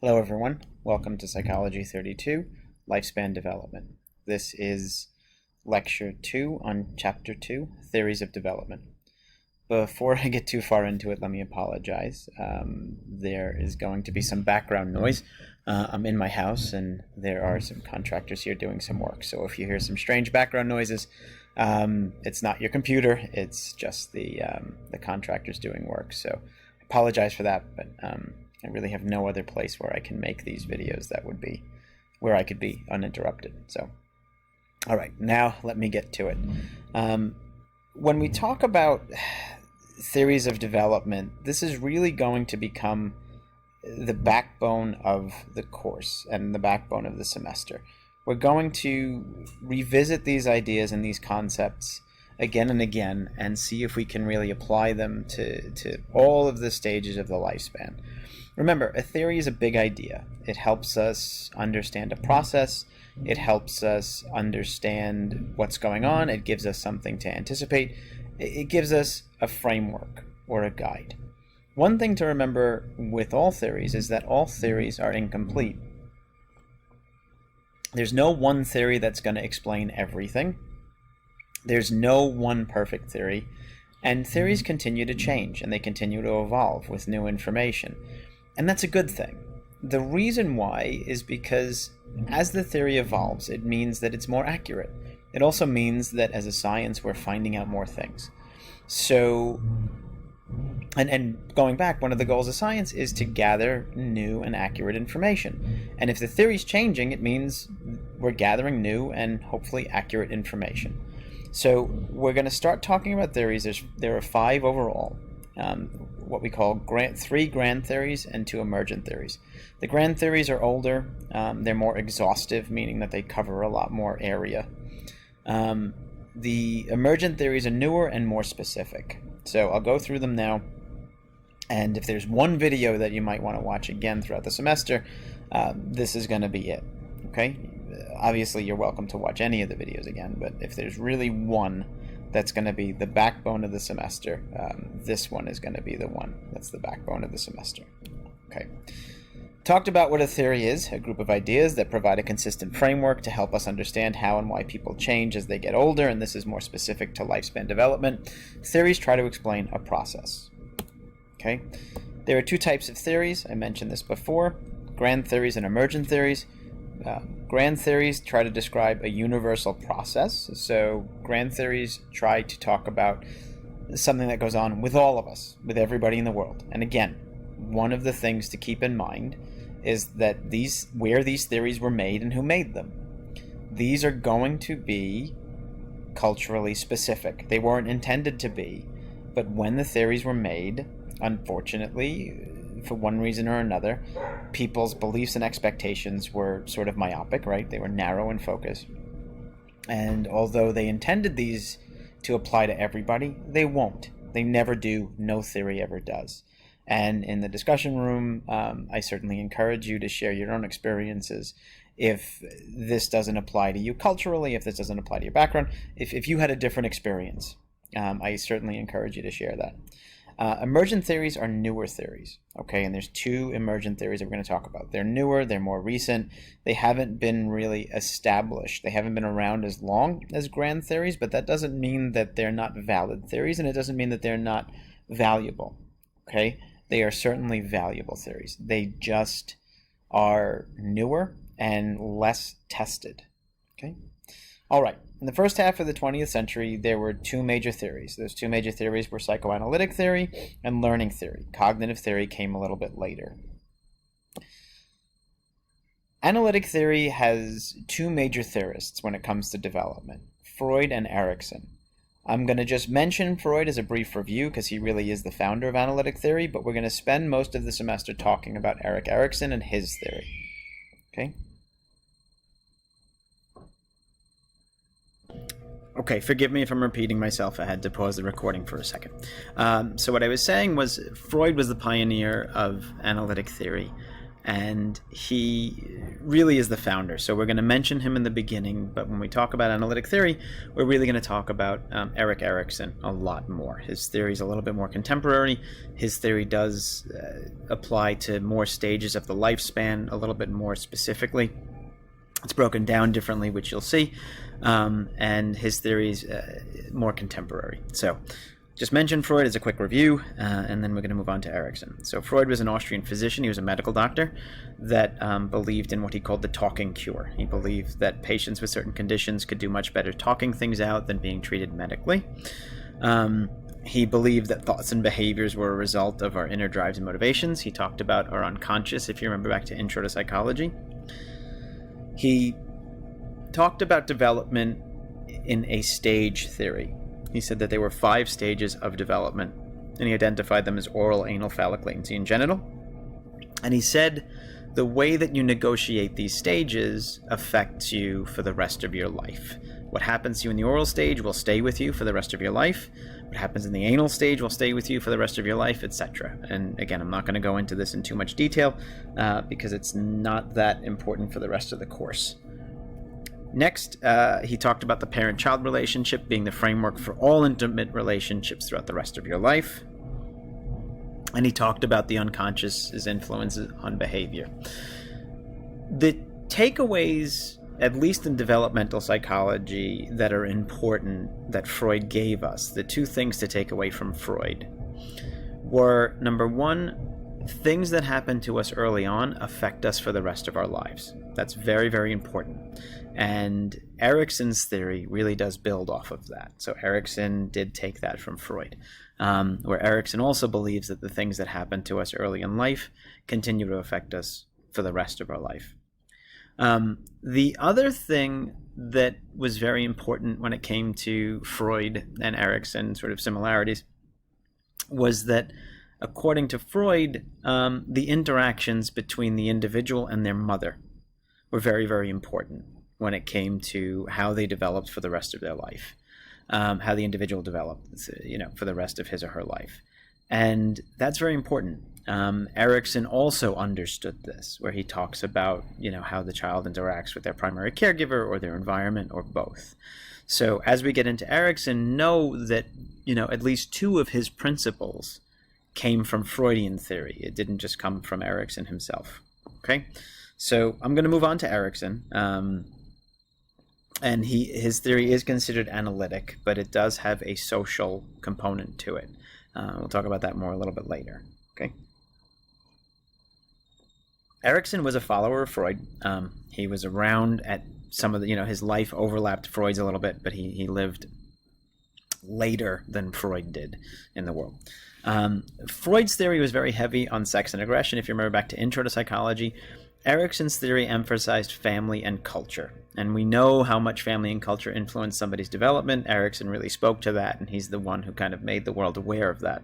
Hello everyone, welcome to Psychology 32, Lifespan Development. This is Lecture 2 on Chapter 2, Theories of Development. Before I get too far into it, let me apologize. There is going to be some background noise. I'm in my house and there are some contractors here doing some work. So if you hear some strange background noises, it's not your computer, it's just the contractors doing work. So I apologize for that, but I really have no other place where I can make these videos that would be where I could be uninterrupted. So, all right, now let me get to it. When we talk about theories of development, this is really going to become the backbone of the course and the backbone of the semester. We're going to revisit these ideas and these concepts again and again and see if we can really apply them to all of the stages of the lifespan. Remember, a theory is a big idea. It helps us understand a process. It helps us understand what's going on. It gives us something to anticipate. It gives us a framework or a guide. One thing to remember with all theories is that all theories are incomplete. There's no one theory that's going to explain everything. There's no one perfect theory. And theories continue to change and they continue to evolve with new information. And that's a good thing. The reason why is because as the theory evolves, it means that it's more accurate. It also means that as a science, we're finding out more things. So, and going back, one of the goals of science is to gather new and accurate information. And if the theory's changing, it means we're gathering new and hopefully accurate information. So we're going to start talking about theories. There are 5 overall. What we call three grand theories and 2 emergent theories. The grand theories are older. They're more exhaustive, meaning that they cover a lot more area. The emergent theories are newer and more specific. So I'll go through them now. And if there's one video that you might want to watch again throughout the semester, this is going to be it. Okay? Obviously, you're welcome to watch any of the videos again, but if there's really one that's going to be the backbone of the semester, this one is going to be the one that's the backbone of the semester. Okay. Talked about what a theory is, a group of ideas that provide a consistent framework to help us understand how and why people change as they get older, and this is more specific to lifespan development. Theories try to explain a process. Okay. There are 2 types of theories. I mentioned this before, grand theories and emergent theories. Grand theories try to describe a universal process. So grand theories try to talk about something that goes on with all of us, with everybody in the world. And again, one of the things to keep in mind is that where these theories were made and who made them. These are going to be culturally specific. They weren't intended to be, but when the theories were made, unfortunately, for one reason or another, people's beliefs and expectations were sort of myopic, right? They were narrow in focus. And although they intended these to apply to everybody, they won't. They never do. No theory ever does. And in the discussion room, I certainly encourage you to share your own experiences. If this doesn't apply to you culturally, if this doesn't apply to your background, if you had a different experience, I certainly encourage you to share that. Emergent theories are newer theories, okay? And there's 2 emergent theories that we're going to talk about. They're newer, they're more recent, they haven't been really established. They haven't been around as long as grand theories, but that doesn't mean that they're not valid theories, and it doesn't mean that they're not valuable, okay? They are certainly valuable theories. They just are newer and less tested, okay? All right. In the first half of the 20th century, there were 2 major theories. Those 2 major theories were Psychoanalytic theory and learning theory. Cognitive theory came a little bit later. Analytic theory has 2 major theorists when it comes to development, Freud and Erikson. I'm going to just mention Freud as a brief review because he really is the founder of analytic theory, but we're going to spend most of the semester talking about Erikson and his theory. Okay? Okay, forgive me if I'm repeating myself. I had to pause the recording for a second. So what I was saying was Freud was the pioneer of analytic theory. and he really is the founder. So we're going to mention him in the beginning, but when we talk about analytic theory, we're really going to talk about Erikson a lot more. His theory is a little bit more contemporary. His theory does apply to more stages of the lifespan, a little bit more specifically. It's broken down differently, which you'll see, and his theory is more contemporary. So just mention Freud as a quick review, and then we're going to move on to Erikson. So Freud was an Austrian physician. He was a medical doctor that believed in what he called the talking cure. He believed that patients with certain conditions could do much better talking things out than being treated medically. He believed that thoughts and behaviors were a result of our inner drives and motivations. He talked about our unconscious, if you remember back to Intro to Psychology. He talked about development in a stage theory. He said that there were 5 stages of development, and he identified them as oral, anal, phallic, latency, and genital. And he said the way that you negotiate these stages affects you for the rest of your life. What happens to you in the oral stage will stay with you for the rest of your life. What happens in the anal stage will stay with you for the rest of your life, etc. And again, I'm not going to go into this in too much detail because it's not that important for the rest of the course. Next, he talked about the parent-child relationship being the framework for all intimate relationships throughout the rest of your life. And he talked about the unconscious's influences on behavior. The takeaways, at least in developmental psychology, that are important that Freud gave us, the 2 things to take away from Freud, were, number 1, things that happen to us early on affect us for the rest of our lives. That's very, very important. And Erikson's theory really does build off of that. So Erikson did take that from Freud, where Erikson also believes that the things that happen to us early in life continue to affect us for the rest of our life. The other thing that was very important when it came to Freud and Erikson sort of similarities was that, according to Freud, the interactions between the individual and their mother were very, very important when it came to how they developed for the rest of their life, how the individual developed, for the rest of his or her life. And that's very important. Erikson also understood this, where he talks about, how the child interacts with their primary caregiver or their environment or both. So as we get into Erikson, know that, at least 2 of his principles came from Freudian theory. It didn't just come from Erikson himself. Okay? So I'm going to move on to Erikson. And his theory is considered analytic, but it does have a social component to it. We'll talk about that more a little bit later. Okay. Erikson was a follower of Freud. He was around at some of the, his life overlapped Freud's a little bit, but he lived later than Freud did in the world. Freud's theory was very heavy on sex and aggression. If you remember back to Intro to Psychology, Erikson's theory emphasized family and culture. And we know how much family and culture influence somebody's development. Erikson really spoke to that, and he's the one who kind of made the world aware of that.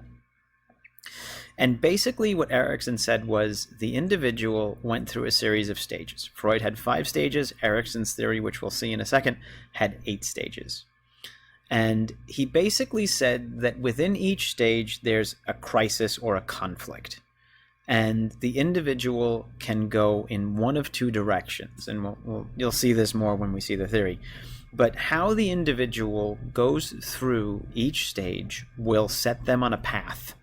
And basically what Erikson said was the individual went through a series of stages. Freud had 5 stages. Erikson's theory, which we'll see in a second, had 8 stages. And he basically said that within each stage, there's a crisis or a conflict. And the individual can go in one of 2 directions. And you'll see this more when we see the theory. But how the individual goes through each stage will set them on a path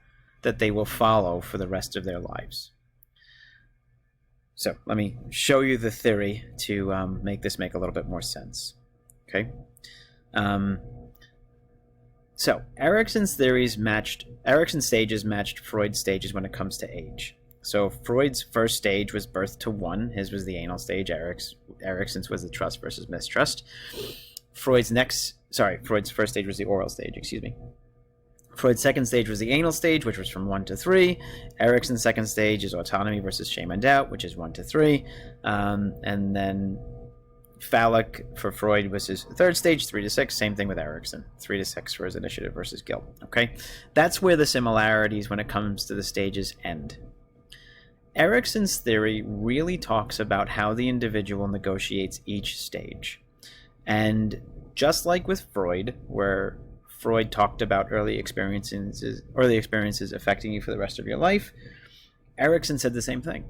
that they will follow for the rest of their lives. So let me show you the theory to make this make a little bit more sense. Okay. So Erikson's stages matched Freud's stages when it comes to age. So Freud's first stage was birth to 1. His was the anal stage. Erikson's was the trust versus mistrust. Freud's first stage was the oral stage, Freud's second stage was the anal stage, which was from 1 to 3. Erikson's second stage is autonomy versus shame and doubt, which is 1 to 3. And then phallic for Freud was his third stage, 3 to 6. Same thing with Erikson, 3 to 6 for his initiative versus guilt. Okay, that's where the similarities when it comes to the stages end. Erikson's theory really talks about how the individual negotiates each stage. And just like with Freud, where Freud talked about early experiences affecting you for the rest of your life, Erikson said the same thing.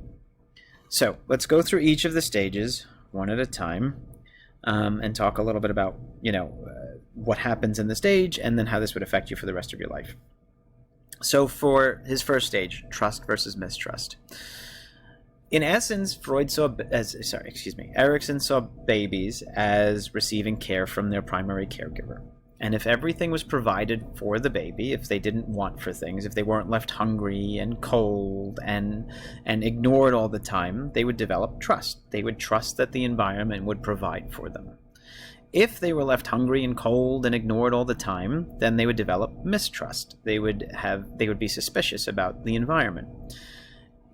So let's go through each of the stages one at a time, and talk a little bit about, what happens in the stage and then how this would affect you for the rest of your life. So for his first stage, trust versus mistrust. In essence, Erikson saw babies as receiving care from their primary caregiver. And if everything was provided for the baby, if they didn't want for things, if they weren't left hungry and cold and ignored all the time, they would develop trust. They would trust that the environment would provide for them. If they were left hungry and cold and ignored all the time, then they would develop mistrust. They would be suspicious about the environment.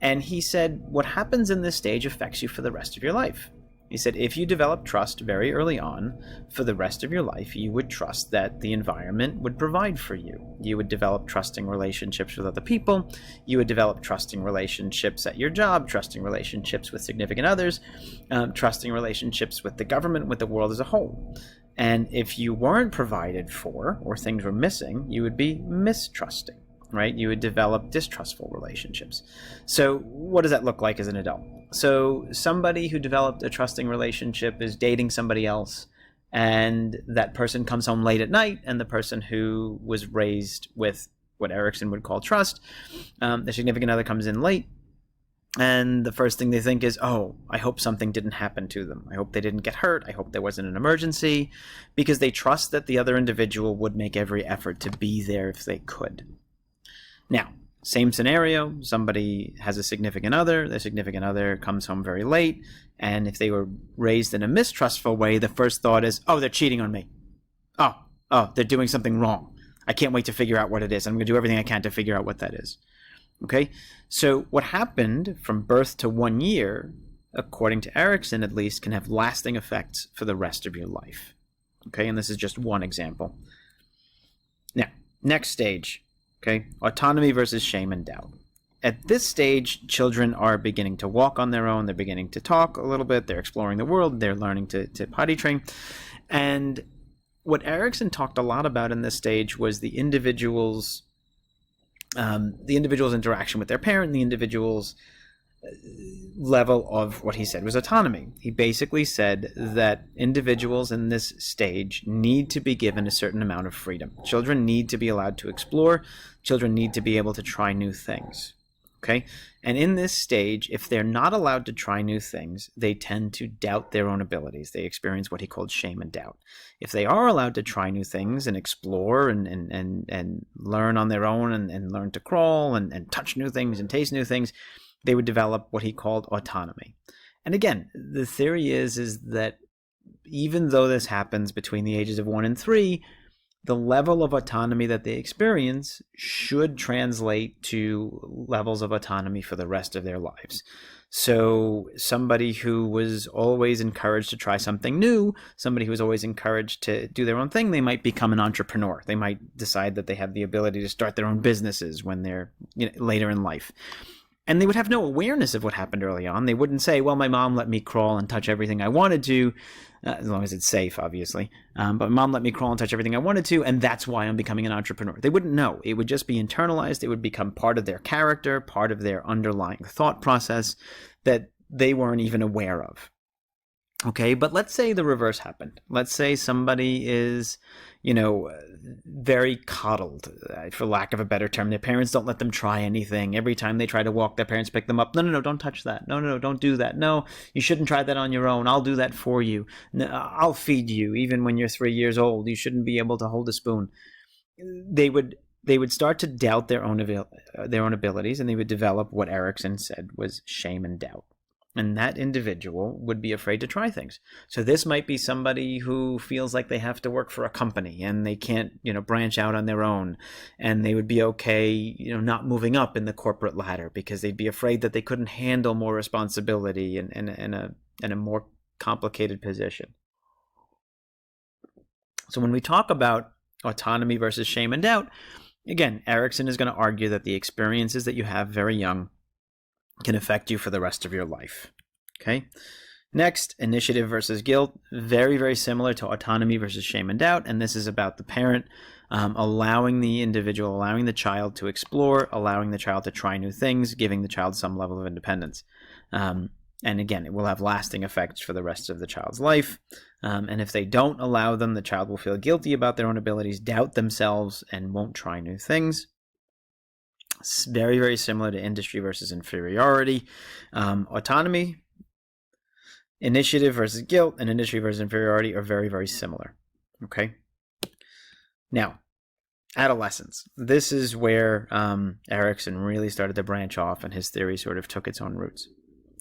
And he said, what happens in this stage affects you for the rest of your life. He said, if you develop trust very early on, for the rest of your life, you would trust that the environment would provide for you. You would develop trusting relationships with other people. You would develop trusting relationships at your job, trusting relationships with significant others, trusting relationships with the government, with the world as a whole. And if you weren't provided for, or things were missing, you would be mistrusting. Right? You would develop distrustful relationships. So what does that look like as an adult? So somebody who developed a trusting relationship is dating somebody else, and that person comes home late at night, and the person who was raised with what Erikson would call trust, the significant other comes in late, and the first thing they think is, oh, I hope something didn't happen to them. I hope they didn't get hurt. I hope there wasn't an emergency, because they trust that the other individual would make every effort to be there if they could. Now, same scenario, somebody has a significant other, the significant other comes home very late, and if they were raised in a mistrustful way, the first thought is, oh, they're cheating on me. Oh, they're doing something wrong. I can't wait to figure out what it is. I'm going to do everything I can to figure out what that is. Okay? So what happened from birth to 1 year, according to Erikson at least, can have lasting effects for the rest of your life. Okay? And this is just one example. Now, next stage. Okay, autonomy versus shame and doubt. At this stage, children are beginning to walk on their own. They're beginning to talk a little bit. They're exploring the world. They're learning to potty train. And what Erikson talked a lot about in this stage was the individual's interaction with their parent, the individual's level of what he said was autonomy. He basically said that individuals in this stage need to be given a certain amount of freedom. Children need to be allowed to explore. Children need to be able to try new things. Okay? And in this stage, if they're not allowed to try new things, they tend to doubt their own abilities. They experience what he called shame and doubt. If they are allowed to try new things and explore and learn on their own and learn to crawl and touch new things and taste new things, they would develop what he called autonomy. And again, the theory is that even though this happens between the ages of 1 and 3, the level of autonomy that they experience should translate to levels of autonomy for the rest of their lives. So somebody who was always encouraged to try something new, somebody who was always encouraged to do their own thing, they might become an entrepreneur. They might decide that they have the ability to start their own businesses when they're later in life. And they would have no awareness of what happened early on. They wouldn't say, well, my mom let me crawl and touch everything I wanted to, as long as it's safe, obviously. But mom let me crawl and touch everything I wanted to, and that's why I'm becoming an entrepreneur. They wouldn't know. It would just be internalized. It would become part of their character, part of their underlying thought process that they weren't even aware of. Okay, but let's say the reverse happened. Let's say somebody is, very coddled, for lack of a better term. Their parents don't let them try anything. Every time they try to walk, their parents pick them up. No, don't touch that. No, don't do that. No, you shouldn't try that on your own. I'll do that for you. No, I'll feed you even when you're 3 years old. You shouldn't be able to hold a spoon. They would start to doubt their own abilities, and they would develop what Erikson said was shame and doubt. And that individual would be afraid to try things. So this might be somebody who feels like they have to work for a company and they can't, branch out on their own. And they would be okay, not moving up in the corporate ladder because they'd be afraid that they couldn't handle more responsibility in a more complicated position. So when we talk about autonomy versus shame and doubt, again, Erikson is going to argue that the experiences that you have very young can affect you for the rest of your life. Okay. Next, initiative versus guilt. Very, very similar to autonomy versus shame and doubt. And this is about the parent allowing the child to explore, allowing the child to try new things, giving the child some level of independence. And again, it will have lasting effects for the rest of the child's life. And if they don't allow them, the child will feel guilty about their own abilities, doubt themselves, and won't try new things. It's very, very similar to industry versus inferiority. Autonomy, initiative versus guilt, and industry versus inferiority are very, very similar. Okay? Now, adolescence. This is where Erikson really started to branch off, and his theory sort of took its own roots.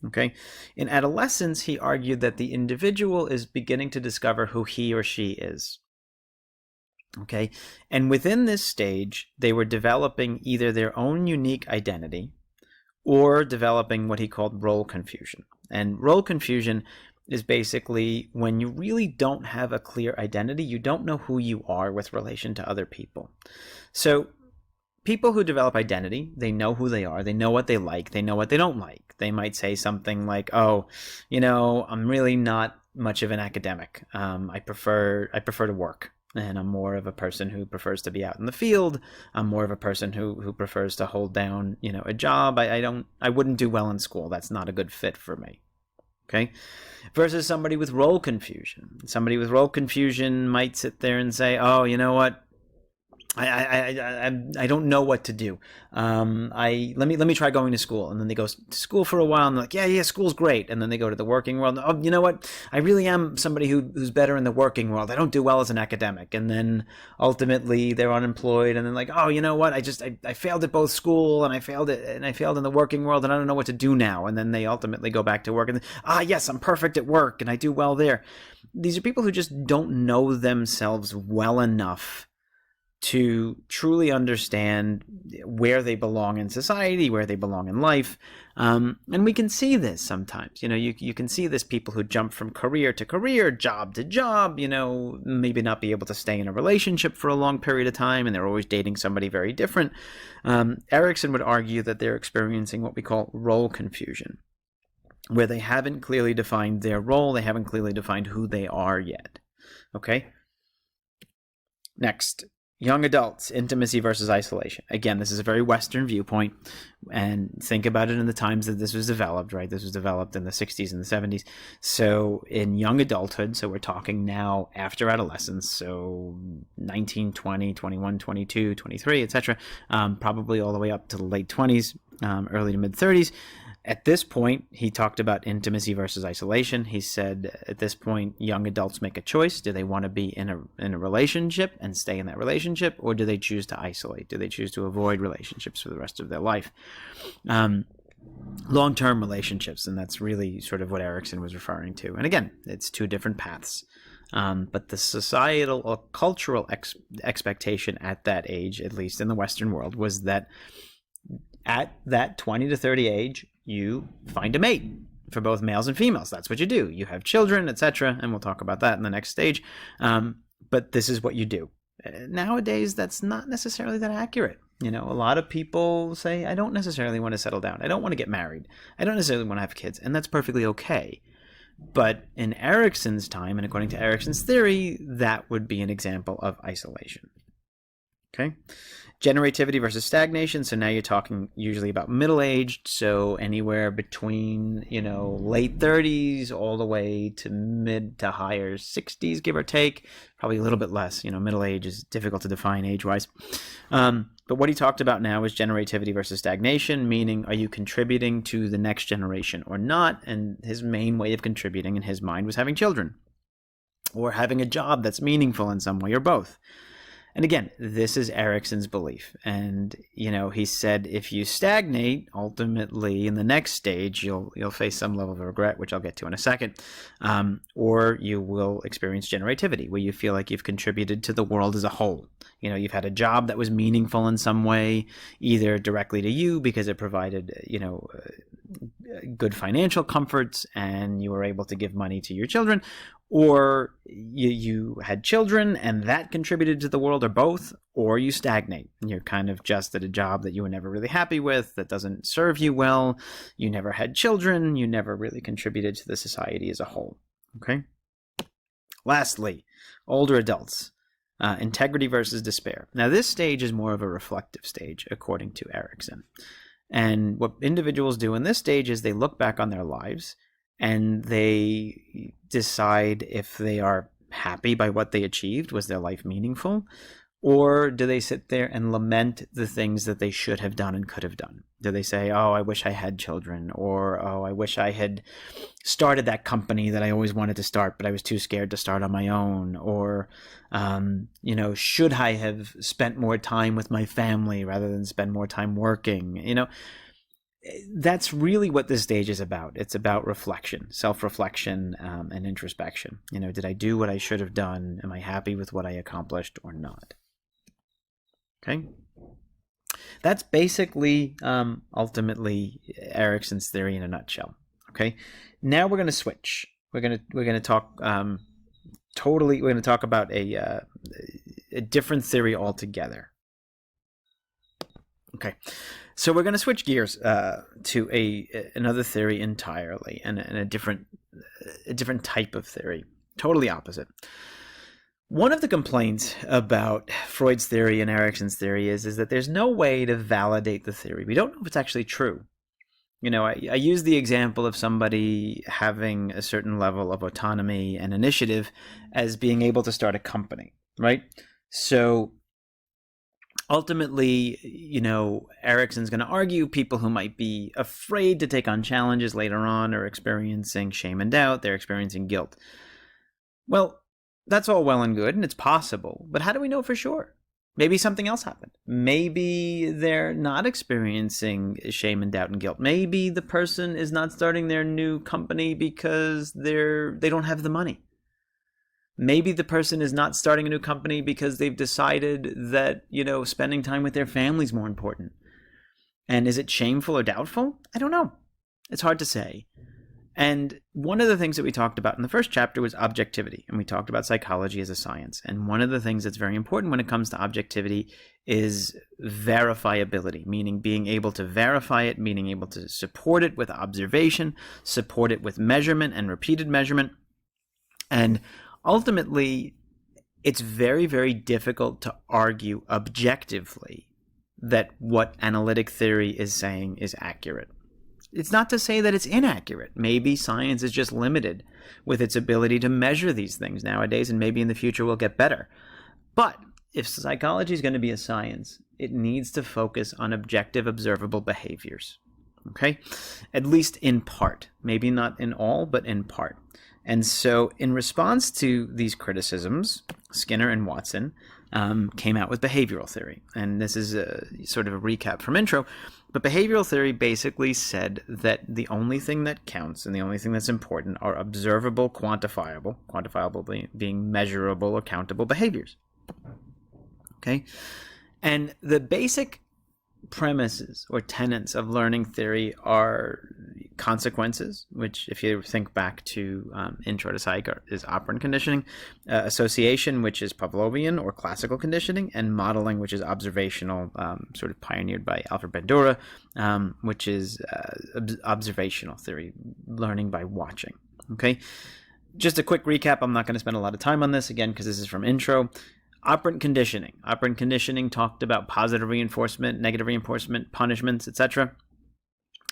Okay? In adolescence, he argued that the individual is beginning to discover who he or she is. Okay? And within this stage, they were developing either their own unique identity or developing what he called role confusion. And role confusion is basically when you really don't have a clear identity, you don't know who you are with relation to other people. So people who develop identity, they know who they are, they know what they like, they know what they don't like. They might say something like, oh, I'm really not much of an academic. I prefer to work. And I'm more of a person who prefers to be out in the field. I'm more of a person who prefers to hold down, a job. I wouldn't do well in school. That's not a good fit for me. Okay? Versus somebody with role confusion. Somebody with role confusion might sit there and say, oh, you know what? I don't know what to do. Let me try going to school. And then they go to school for a while and they're like, yeah, school's great. And then they go to the working world. Oh, you know what? I really am somebody who's better in the working world. I don't do well as an academic. And then ultimately they're unemployed and then like, oh, you know what? I failed at both school and I failed in the working world and I don't know what to do now. And then they ultimately go back to work and yes, I'm perfect at work and I do well there. These are people who just don't know themselves well enough to truly understand where they belong in society, where they belong in life. And we can see this sometimes. You can see this, people who jump from career to career, job to job, maybe not be able to stay in a relationship for a long period of time, and they're always dating somebody very different. Erikson would argue that they're experiencing what we call role confusion, where they haven't clearly defined their role, they haven't clearly defined who they are yet. Okay? Next. Young adults, intimacy versus isolation. Again, this is a very Western viewpoint, and think about it in the times that this was developed, right? This was developed in the 60s and the 70s. So in young adulthood, so we're talking now after adolescence, so 19, 20, 21, 22, 23, etc., probably all the way up to the late 20s, early to mid 30s. At this point, he talked about intimacy versus isolation. He said at this point, young adults make a choice. Do they want to be in a relationship and stay in that relationship, or do they choose to isolate? Do they choose to avoid relationships for the rest of their life? Long-term relationships, and that's really sort of what Erikson was referring to. And again, it's two different paths. But the societal or cultural expectation at that age, at least in the Western world, was that at that 20 to 30 age, you find a mate for both males and females. That's what you do. You have children, etc., and we'll talk about that in the next stage. But this is what you do. Nowadays, that's not necessarily that accurate. A lot of people say, I don't necessarily want to settle down. I don't want to get married. I don't necessarily want to have kids, and that's perfectly okay. But in Erikson's time, and according to Erikson's theory, that would be an example of isolation. Okay? Generativity versus stagnation. So now you're talking usually about middle-aged, so anywhere between, late 30s all the way to mid to higher 60s, give or take. Probably a little bit less. Middle age is difficult to define age-wise. But what he talked about now is generativity versus stagnation, meaning are you contributing to the next generation or not? And his main way of contributing in his mind was having children or having a job that's meaningful in some way or both. And again, this is Erikson's belief. And, he said if you stagnate, ultimately in the next stage, you'll face some level of regret, which I'll get to in a second, or you will experience generativity, where you feel like you've contributed to the world as a whole. You've had a job that was meaningful in some way, either directly to you because it provided, good financial comforts and you were able to give money to your children, or you had children and that contributed to the world, or both, or you stagnate and you're kind of just at a job that you were never really happy with, that doesn't serve you well, you never had children, you never really contributed to the society as a whole. Okay? Lastly, older adults, integrity versus despair. Now this stage is more of a reflective stage, according to Erikson. And what individuals do in this stage is they look back on their lives and they decide if they are happy by what they achieved. Was their life meaningful? Or do they sit there and lament the things that they should have done and could have done? Do they say, oh, I wish I had children, or oh, I wish I had started that company that I always wanted to start, but I was too scared to start on my own, or, should I have spent more time with my family rather than spend more time working? That's really what this stage is about. It's about reflection, self-reflection, and introspection. Did I do what I should have done? Am I happy with what I accomplished or not? Okay. That's basically, ultimately, Erikson's theory in a nutshell. Okay. Now we're going to switch. We're going to talk we're going to talk about a different theory altogether. Okay. So we're going to switch gears to another theory entirely, and a different type of theory, totally opposite. One of the complaints about Freud's theory and Erikson's theory is that there's no way to validate the theory. We don't know if it's actually true. I use the example of somebody having a certain level of autonomy and initiative as being able to start a company, right? So ultimately, Erikson's going to argue people who might be afraid to take on challenges later on are experiencing shame and doubt. They're experiencing guilt. Well, that's all well and good, and it's possible. But how do we know for sure? Maybe something else happened. Maybe they're not experiencing shame and doubt and guilt. Maybe the person is not starting their new company because they don't have the money. Maybe the person is not starting a new company because they've decided that, spending time with their family is more important. And is it shameful or doubtful? I don't know. It's hard to say. And one of the things that we talked about in the first chapter was objectivity, and we talked about psychology as a science. And one of the things that's very important when it comes to objectivity is verifiability, meaning being able to verify it, meaning able to support it with observation, support it with measurement and repeated measurement. And ultimately, it's very, very difficult to argue objectively that what analytic theory is saying is accurate. It's not to say that it's inaccurate. Maybe science is just limited with its ability to measure these things nowadays, and maybe in the future we'll get better. But if psychology is going to be a science, it needs to focus on objective, observable behaviors. Okay? At least in part. Maybe not in all, but in part. And so in response to these criticisms, Skinner and Watson came out with behavioral theory. And this is sort of a recap from intro. But behavioral theory basically said that the only thing that counts and the only thing that's important are observable, quantifiable being measurable, accountable behaviors. Okay? And the basic premises or tenets of learning theory are consequences, which if you think back to intro to psych is operant conditioning, association, which is Pavlovian or classical conditioning, and modeling, which is observational, sort of pioneered by Alfred Bandura, which is observational theory, learning by watching. Okay, just a quick recap. I'm not going to spend a lot of time on this again because this is from intro. Operant conditioning. Operant conditioning talked about positive reinforcement, negative reinforcement, punishments, etc.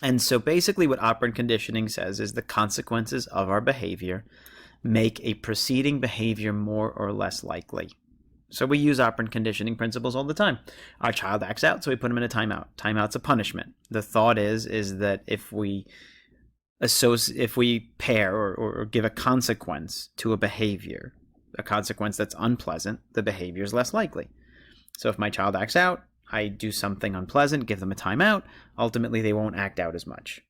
And so basically what operant conditioning says is the consequences of our behavior make a preceding behavior more or less likely. So we use operant conditioning principles all the time. Our child acts out, so we put him in a timeout. Timeout's a punishment. The thought is that if we pair or give a consequence to a behavior, a consequence that's unpleasant, the behavior is less likely. So if my child acts out, I do something unpleasant, give them a timeout, ultimately they won't act out as much.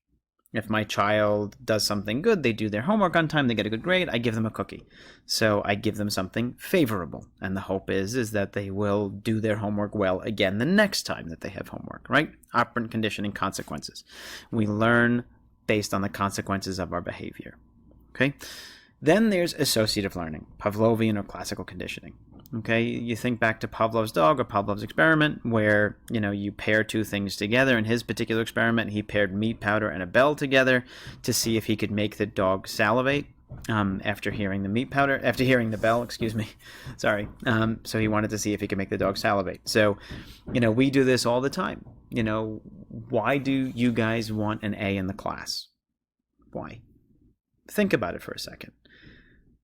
If my child does something good, they do their homework on time, they get a good grade, I give them a cookie. So I give them something favorable. And the hope is that they will do their homework well again the next time that they have homework, right? Operant conditioning, consequences. We learn based on the consequences of our behavior. Okay? Then there's associative learning, Pavlovian or classical conditioning. Okay, you think back to Pavlov's dog or Pavlov's experiment where, you pair two things together. In his particular experiment, he paired meat powder and a bell together to see if he could make the dog salivate after hearing the bell, Sorry. So he wanted to see if he could make the dog salivate. So, we do this all the time. Why do you guys want an A in the class? Why? Think about it for a second.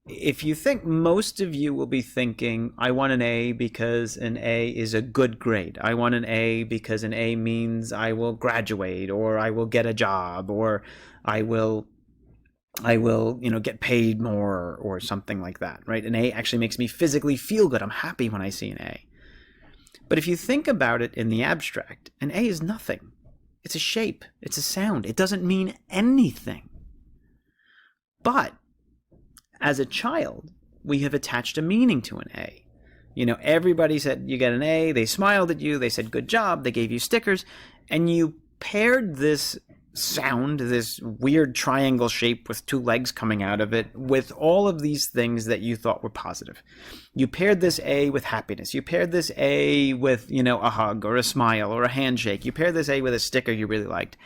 If you think, most of you will be thinking, I want an A because an A is a good grade. I want an A because an A means I will graduate, or I will get a job, or I will get paid more, or something like that, right? An A actually makes me physically feel good. I'm happy when I see an A. But if you think about it in the abstract, an A is nothing. It's a shape. It's a sound. It doesn't mean anything. But as a child, we have attached a meaning to an A. Everybody said, you get an A, they smiled at you, they said, good job, they gave you stickers, and you paired this sound, this weird triangle shape with two legs coming out of it, with all of these things that you thought were positive. You paired this A with happiness. You paired this A with, a hug or a smile or a handshake. You paired this A with a sticker you really liked.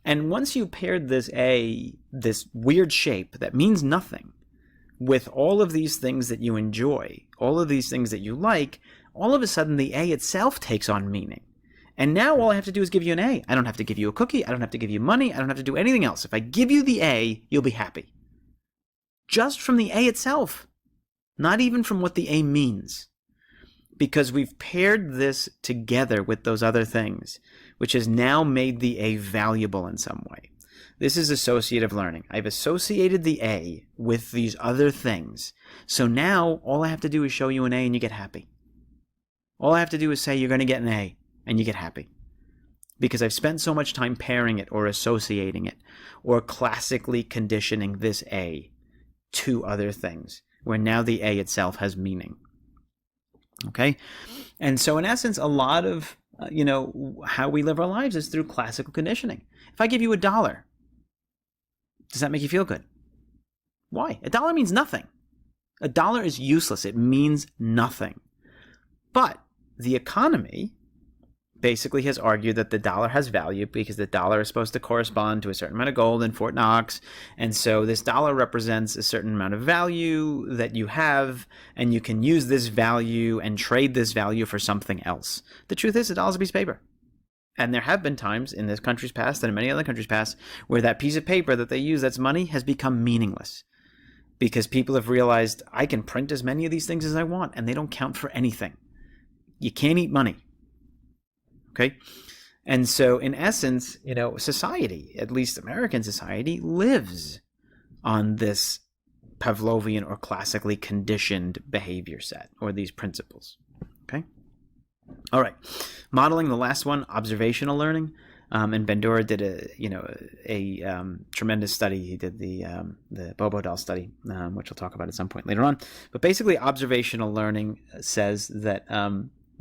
And once you paired this A, this weird shape that means nothing, with all of these things that you enjoy, all of these things that you like, all of a sudden the A itself takes on meaning. And now all I have to do is give you an A. I don't have to give you a cookie. I don't have to give you money. I don't have to do anything else. If I give you the A, you'll be happy. Just from the A itself. Not even from what the A means. Because we've paired this together with those other things, which has now made the A valuable in some way. This is associative learning. I've associated the A with these other things. So now all I have to do is show you an A and you get happy. All I have to do is say you're going to get an A and you get happy. Because I've spent so much time pairing it or associating it or classically conditioning this A to other things, where now the A itself has meaning. Okay? And so in essence, a lot of how we live our lives is through classical conditioning. If I give you $1, does that make you feel good? Why? $1 means nothing. $1 is useless. It means nothing. But the economy basically has argued that the dollar has value because the dollar is supposed to correspond to a certain amount of gold in Fort Knox. And so this dollar represents a certain amount of value that you have, and you can use this value and trade this value for something else. The truth is, $1 is a piece of paper. And there have been times in this country's past and in many other countries' past where that piece of paper that they use that's money has become meaningless. Because people have realized, I can print as many of these things as I want and they don't count for anything. You can't eat money. Okay? And so in essence, society, at least American society, lives on this Pavlovian or classically conditioned behavior set, or these principles. Okay? All right. Modeling, the last one, observational learning. And Bandura did a tremendous study. He did the Bobo doll study, which I'll talk about at some point later on. But basically, observational learning says that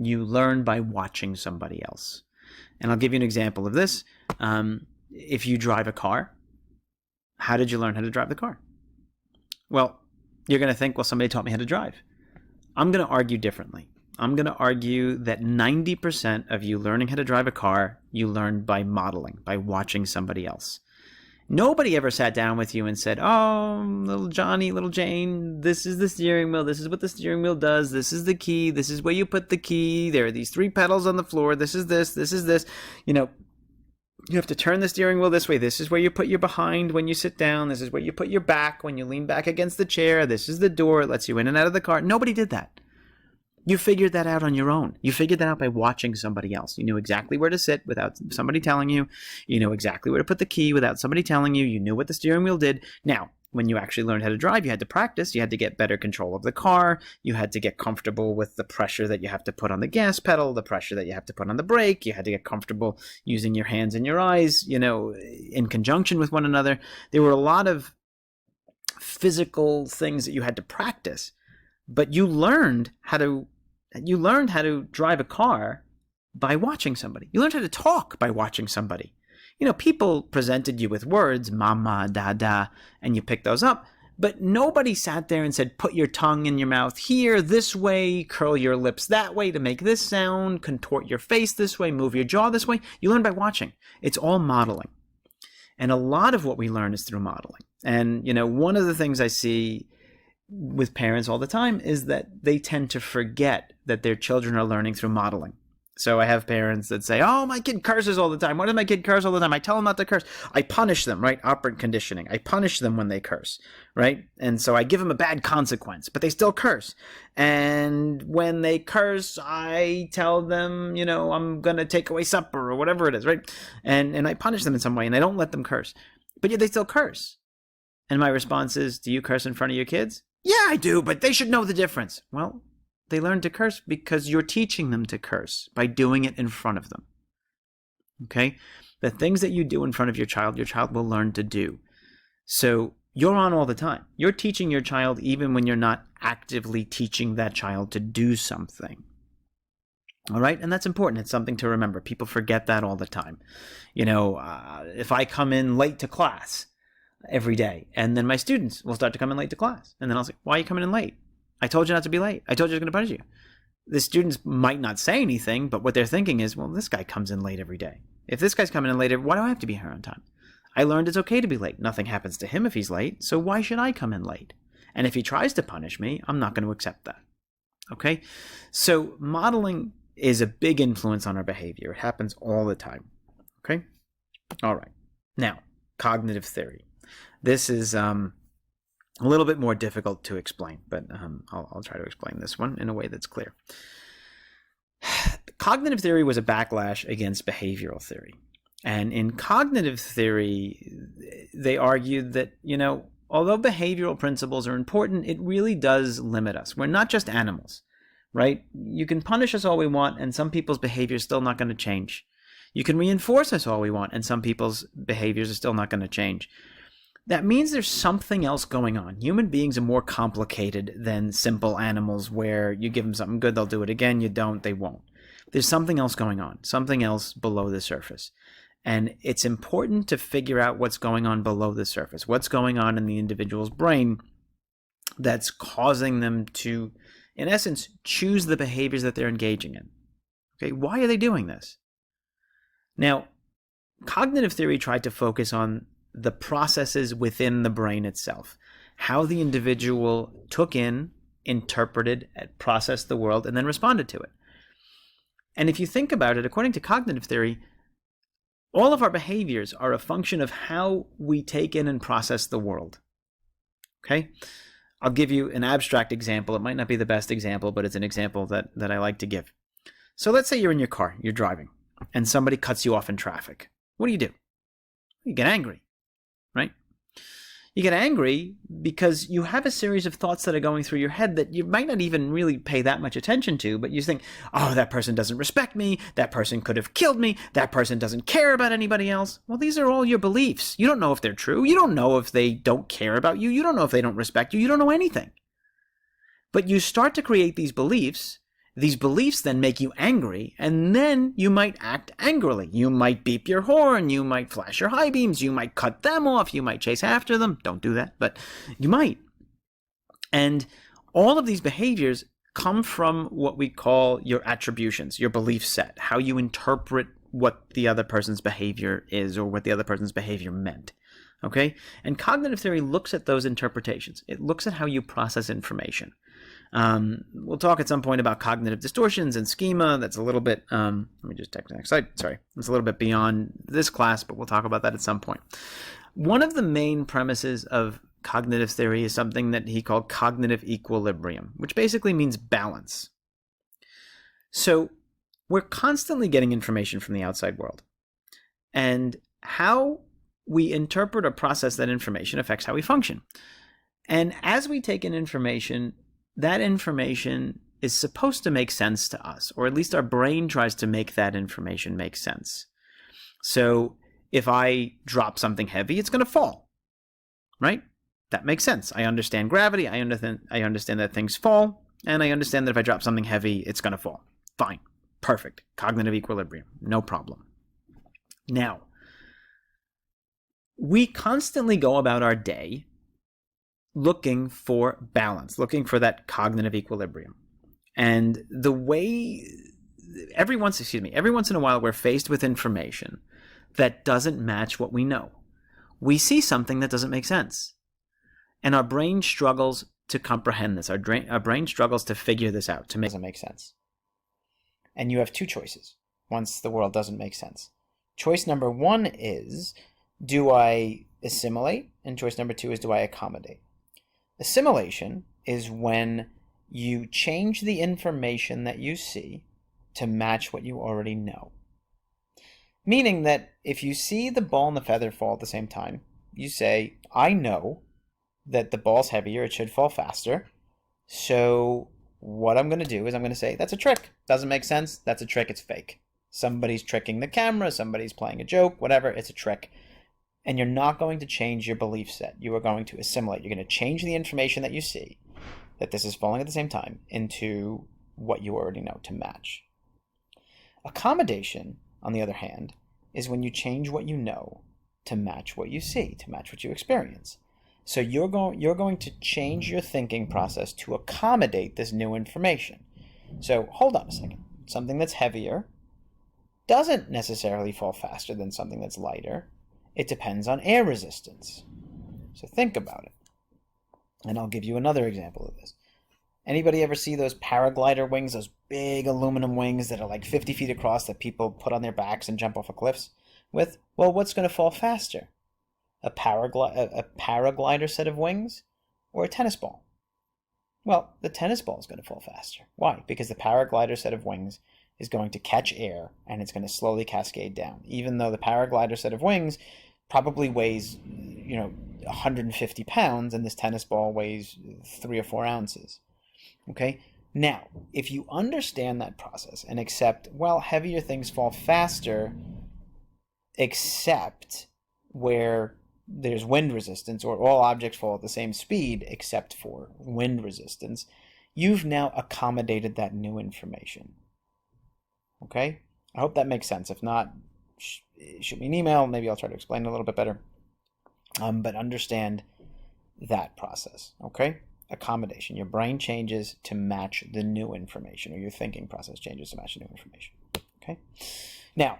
you learn by watching somebody else. And I'll give you an example of this. If you drive a car, how did you learn how to drive the car? Well, you're going to think, well, somebody taught me how to drive. I'm going to argue differently. I'm going to argue that 90% of you learning how to drive a car, you learned by modeling, by watching somebody else. Nobody ever sat down with you and said, oh, little Johnny, little Jane, this is the steering wheel. This is what the steering wheel does. This is the key. This is where you put the key. There are these 3 pedals on the floor. This is this. This is this. You have to turn the steering wheel this way. This is where you put your behind when you sit down. This is where you put your back when you lean back against the chair. This is the door. It lets you in and out of the car. Nobody did that. You figured that out on your own. You figured that out by watching somebody else. You knew exactly where to sit without somebody telling you. You knew exactly where to put the key without somebody telling you. You knew what the steering wheel did. Now, when you actually learned how to drive, you had to practice. You had to get better control of the car. You had to get comfortable with the pressure that you have to put on the gas pedal, the pressure that you have to put on the brake. You had to get comfortable using your hands and your eyes, in conjunction with one another. There were a lot of physical things that you had to practice, but you learned how to drive a car by watching somebody. You learned how to talk by watching somebody. People presented you with words, mama, dada, and you picked those up. But nobody sat there and said, put your tongue in your mouth here, this way, curl your lips that way to make this sound, contort your face this way, move your jaw this way. You learn by watching. It's all modeling. And a lot of what we learn is through modeling. And, one of the things I see with parents all the time is that they tend to forget that their children are learning through modeling. So I have parents that say, oh, my kid curses all the time. Why does my kid curse all the time? I tell them not to curse. I punish them, right? Operant conditioning. I punish them when they curse, right? And so I give them a bad consequence, but they still curse. And when they curse, I tell them, I'm going to take away supper or whatever it is, right? And I punish them in some way, and I don't let them curse. But yet they still curse. And my response is, do you curse in front of your kids? Yeah, I do, but they should know the difference. Well, they learn to curse because you're teaching them to curse by doing it in front of them. Okay? The things that you do in front of your child will learn to do. So you're on all the time. You're teaching your child even when you're not actively teaching that child to do something. All right? And that's important. It's something to remember. People forget that all the time. If I come in late to class every day, and then my students will start to come in late to class, and then I'll say, why are you coming in late? I told you not to be late. I told you I was going to punish you. The students might not say anything, but what they're thinking is, well, this guy comes in late every day. If this guy's coming in late, why do I have to be here on time? I learned it's okay to be late. Nothing happens to him if he's late, so why should I come in late? And if he tries to punish me, I'm not going to accept that. Okay? So modeling is a big influence on our behavior. It happens all the time. Okay? All right. Now, cognitive theory. This is a little bit more difficult to explain, but I'll try to explain this one in a way that's clear. Cognitive theory was a backlash against behavioral theory. And in cognitive theory, they argued that, although behavioral principles are important, it really does limit us. We're not just animals, right? You can punish us all we want, and some people's behavior is still not going to change. You can reinforce us all we want, and some people's behaviors are still not going to change. That means there's something else going on. Human beings are more complicated than simple animals where you give them something good, they'll do it again. You don't, they won't. There's something else going on, something else below the surface. And it's important to figure out what's going on below the surface, what's going on in the individual's brain that's causing them to, in essence, choose the behaviors that they're engaging in. Okay, why are they doing this? Now, cognitive theory tried to focus on the processes within the brain itself, how the individual took in, interpreted, processed the world, and then responded to it. And if you think about it, according to cognitive theory, all of our behaviors are a function of how we take in and process the world. Okay? I'll give you an abstract example. It might not be the best example, but it's an example that I like to give. So let's say you're in your car, you're driving, and somebody cuts you off in traffic. What do? You get angry. Right? You get angry because you have a series of thoughts that are going through your head that you might not even really pay that much attention to, but you think, oh, that person doesn't respect me, that person could have killed me, that person doesn't care about anybody else. Well, these are all your beliefs. You don't know if they're true. You don't know if they don't care about you. You don't know if they don't respect you. You don't know anything. But you start to create these beliefs. These beliefs then make you angry, and then you might act angrily. You might beep your horn, you might flash your high beams, you might cut them off, you might chase after them. Don't do that, but you might. And all of these behaviors come from what we call your attributions, your belief set, how you interpret what the other person's behavior is or what the other person's behavior meant. Okay? And cognitive theory looks at those interpretations. It looks at how you process information. We'll talk at some point about cognitive distortions and schema. That's a little bit, let me just check the next slide. Sorry. It's a little bit beyond this class, but we'll talk about that at some point. One of the main premises of cognitive theory is something that he called cognitive equilibrium, which basically means balance. So we're constantly getting information from the outside world. And how we interpret or process that information affects how we function. And as we take in information, that information is supposed to make sense to us, or at least our brain tries to make that information make sense. So if I drop something heavy, it's going to fall, right? That makes sense. I understand gravity. I understand that things fall, and I understand that if I drop something heavy, it's going to fall. Fine. Perfect. Cognitive equilibrium. No problem. Now, we constantly go about our day looking for balance, looking for that cognitive equilibrium. And the way, every once in a while, we're faced with information that doesn't match what we know. We see something that doesn't make sense. And our brain struggles to comprehend this. Our brain struggles to figure this out, to make it make sense. And you have two choices once the world doesn't make sense. Choice number one is, do I assimilate? And choice number two is, do I accommodate? Assimilation is when you change the information that you see to match what you already know. Meaning that if you see the ball and the feather fall at the same time, you say, I know that the ball's heavier, it should fall faster. So what I'm going to do is I'm going to say, that's a trick. Doesn't make sense. That's a trick. It's fake. Somebody's tricking the camera. Somebody's playing a joke, whatever. It's a trick. And you're not going to change your belief set. You are going to assimilate. You're going to change the information that you see, that this is falling at the same time, into what you already know to match. Accommodation, on the other hand, is when you change what you know to match what you see, to match what you experience. So you're going to change your thinking process to accommodate this new information. So hold on a second. Something that's heavier doesn't necessarily fall faster than something that's lighter. It depends on air resistance. So think about it. And I'll give you another example of this. Anybody ever see those paraglider wings, those big aluminum wings that are like 50 feet across that people put on their backs and jump off of cliffs with? Well, what's going to fall faster? A paraglider set of wings or a tennis ball? Well, the tennis ball is going to fall faster. Why? Because the paraglider set of wings is going to catch air and it's going to slowly cascade down. Even though the paraglider set of wings probably weighs, 150 pounds and this tennis ball weighs 3 or 4 ounces. Okay? Now, if you understand that process and accept, well, heavier things fall faster, except where there's wind resistance, or all objects fall at the same speed except for wind resistance, you've now accommodated that new information. Okay? I hope that makes sense. If not, shoot me an email. Maybe I'll try to explain it a little bit better. But understand that process. Okay? Accommodation. Your brain changes to match the new information, or your thinking process changes to match the new information. Okay? Now,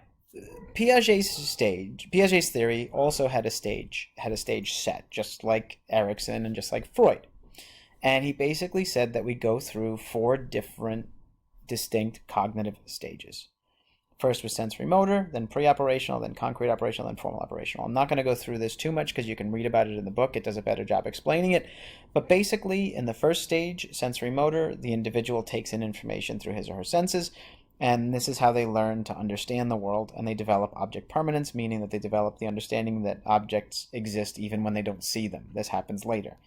Piaget's theory also had a stage set, just like Erikson and just like Freud. And he basically said that we go through 4 different distinct cognitive stages. First was sensory motor, then pre-operational, then concrete operational, then formal operational. I'm not going to go through this too much because you can read about it in the book. It does a better job explaining it. But basically, in the first stage, sensory motor, the individual takes in information through his or her senses, and this is how they learn to understand the world, and they develop object permanence, meaning that they develop the understanding that objects exist even when they don't see them. This happens later.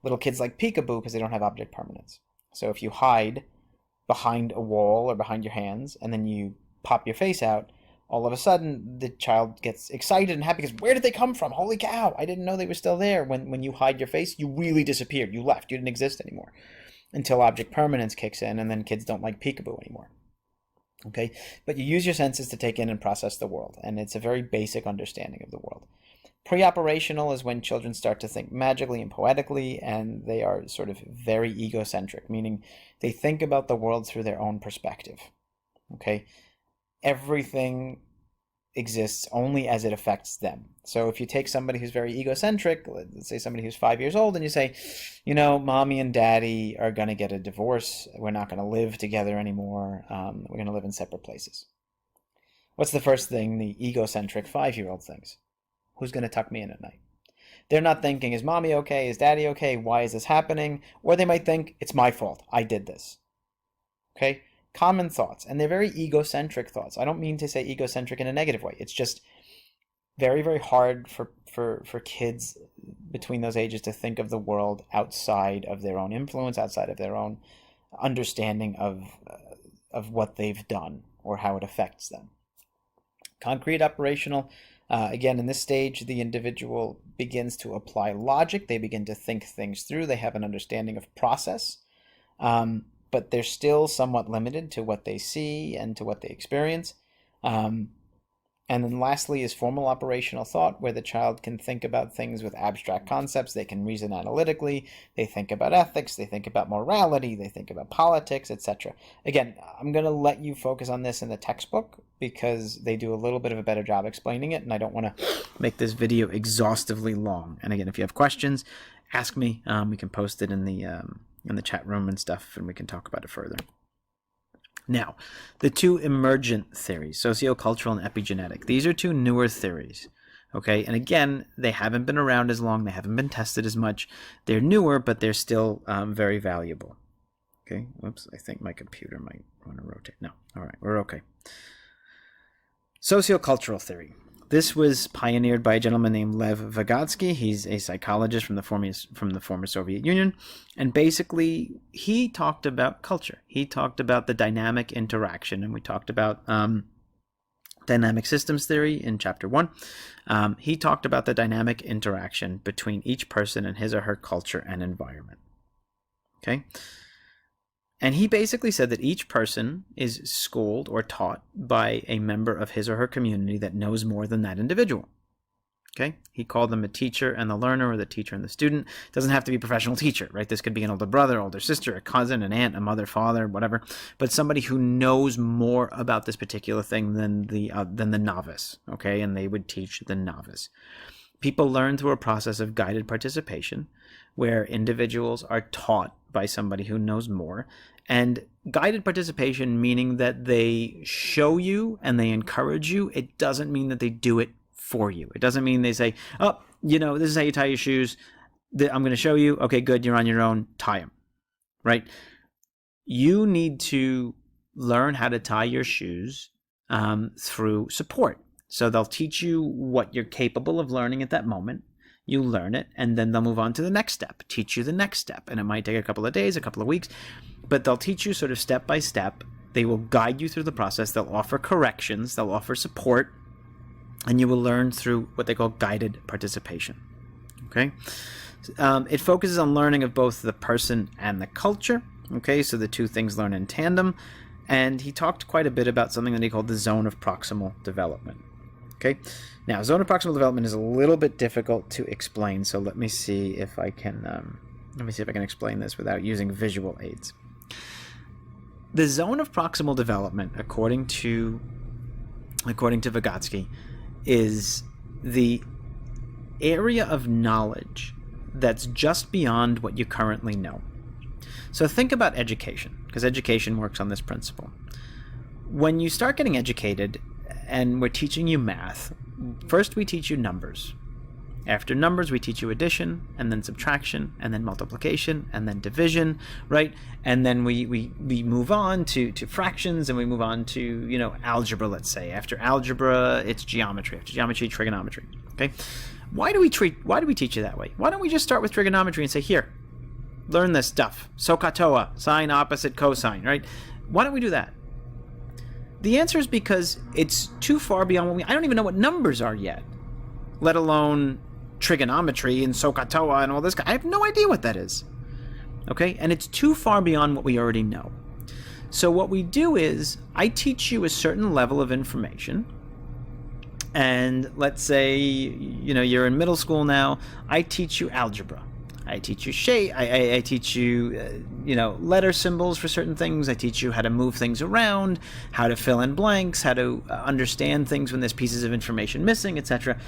Little kids like peekaboo because they don't have object permanence. So if you hide behind a wall or behind your hands, and then you pop your face out, all of a sudden the child gets excited and happy because where did they come from? Holy cow, I didn't know they were still there. When you hide your face, you really disappeared. You left. You didn't exist anymore. Until object permanence kicks in, and then kids don't like peekaboo anymore. Okay? But you use your senses to take in and process the world, and it's a very basic understanding of the world. Pre-operational is when children start to think magically and poetically, and they are sort of very egocentric, meaning they think about the world through their own perspective. Okay? Everything exists only as it affects them. So if you take somebody who's very egocentric, let's say somebody who's 5 years old, and you say, mommy and daddy are going to get a divorce. We're not going to live together anymore. We're going to live in separate places. What's the first thing the egocentric 5-year-old thinks? Who's going to tuck me in at night? They're not thinking, is mommy okay? Is daddy okay? Why is this happening? Or they might think, it's my fault. I did this. Okay? Common thoughts, and they're very egocentric thoughts. I don't mean to say egocentric in a negative way. It's just very, very hard for kids between those ages to think of the world outside of their own influence, outside of their own understanding of what they've done or how it affects them. Concrete operational, again, in this stage, the individual begins to apply logic. They begin to think things through. They have an understanding of process. But they're still somewhat limited to what they see and to what they experience. And then lastly is formal operational thought, where the child can think about things with abstract concepts. They can reason analytically. They think about ethics. They think about morality. They think about politics, etc. Again, I'm going to let you focus on this in the textbook because they do a little bit of a better job explaining it, and I don't want to make this video exhaustively long. And again, if you have questions, ask me. We can post it in the chat room and stuff, and we can talk about it further. Now, the two emergent theories, sociocultural and epigenetic, these are two newer theories. Okay, and again, they haven't been around as long, they haven't been tested as much. They're newer, but they're still very valuable. Okay, whoops, I think my computer might want to rotate. No, all right, we're okay. Sociocultural theory. This was pioneered by a gentleman named Lev Vygotsky. He's a psychologist from the former Soviet Union. And basically, he talked about culture. He talked about the dynamic interaction. And we talked about dynamic systems theory in chapter 1. He talked about the dynamic interaction between each person and his or her culture and environment. Okay? And he basically said that each person is schooled or taught by a member of his or her community that knows more than that individual. Okay? He called them a teacher and the learner, or the teacher and the student. It doesn't have to be a professional teacher, right? This could be an older brother, older sister, a cousin, an aunt, a mother, father, whatever. But somebody who knows more about this particular thing than the novice. Okay? And they would teach the novice. People learn through a process of guided participation, where individuals are taught by somebody who knows more. And guided participation meaning that they show you and they encourage you. It doesn't mean that they do it for you. It doesn't mean they say, oh, this is how you tie your shoes. I'm going to show you. Okay, good. You're on your own. Tie them. Right? You need to learn how to tie your shoes through support. So they'll teach you what you're capable of learning at that moment. You learn it, and then they'll move on to the next step, teach you the next step. And it might take a couple of days, a couple of weeks, but they'll teach you sort of step by step. They will guide you through the process. They'll offer corrections. They'll offer support, and you will learn through what they call guided participation. Okay? It focuses on learning of both the person and the culture. Okay, so the two things learn in tandem. And he talked quite a bit about something that he called the zone of proximal development. Okay, now zone of proximal development is a little bit difficult to explain, so let me see if I can explain this without using visual aids. The zone of proximal development, according to Vygotsky, is the area of knowledge that's just beyond what you currently know. So think about education, because education works on this principle. When you start getting educated, and we're teaching you math, first we teach you numbers. After numbers, we teach you addition, and then subtraction, and then multiplication, and then division, right? And then we move on to fractions, and we move on to, algebra, let's say. After algebra, it's geometry. After geometry, trigonometry, okay? Why do we teach you that way? Why don't we just start with trigonometry and say, here, learn this stuff. SOHCAHTOA, sine, opposite, cosine, right? Why don't we do that? The answer is because it's too far beyond I don't even know what numbers are yet, let alone trigonometry and SOHCAHTOA and all this. I have no idea what that is. Okay? And it's too far beyond what we already know. So what we do is I teach you a certain level of information. And let's say, you're in middle school now. I teach you algebra. I teach you shape. I teach you, letter symbols for certain things. I teach you how to move things around, how to fill in blanks, how to understand things when there's pieces of information missing, etc.